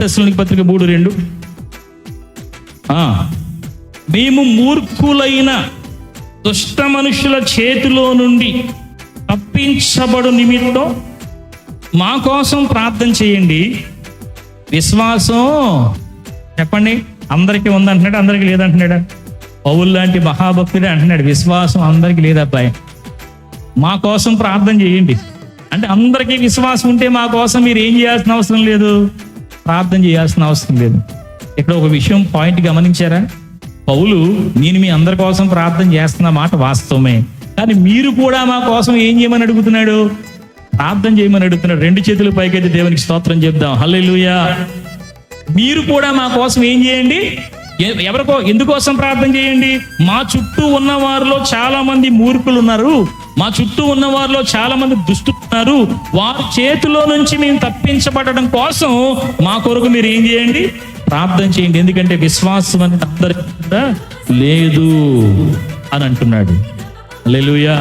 తెస్సలోనికీ పత్రిక 3:2. మేము మూర్ఖులైన దుష్ట మనుషుల చేతిలో నుండి తప్పించబడు నిమిత్తం మా కోసం ప్రార్థన చేయండి. విశ్వాసం చెప్పండి, అందరికీ ఉందంటున్నాడు, అందరికీ లేదంటున్నాడా? పౌలు లాంటి మహాభక్తుడే అంటున్నాడు, విశ్వాసం అందరికీ లేదబ్బాయి, మా కోసం ప్రార్థన చేయండి. అంటే అందరికీ విశ్వాసం ఉంటే మా కోసం మీరు ఏం చేయాల్సిన అవసరం లేదు, ప్రార్థన చేయాల్సిన అవసరం లేదు. ఇక్కడ ఒక విషయం పాయింట్ గమనించారా? పౌలు నేను మీ అందరి కోసం ప్రార్థన చేస్తున్న మాట వాస్తవమే, కానీ మీరు కూడా మా కోసం ఏం చేయమని అడుగుతున్నాడు? ప్రార్థన చేయమని అడుగుతున్నాడు. 2 చేతులు పైకైతే దేవునికి స్తోత్రం చెప్దాం. హల్లెలూయా. మీరు కూడా మా కోసం ఏం చేయండి? ఎందుకోసం ప్రార్థన చేయండి? మా చుట్టూ ఉన్న వారిలో చాలా మంది మూర్ఖులు ఉన్నారు, మా చుట్టూ ఉన్న వారిలో చాలా మంది దుష్టులు ఉన్నారు, వారి చేతిలో నుంచి మేము తప్పించబడడం కోసం మా కొరకు మీరు ఏం చేయండి? ప్రార్థన చేయండి. ఎందుకంటే విశ్వాసం అనేది అందరికీ లేదు అని అంటున్నాడు. హల్లెలూయా.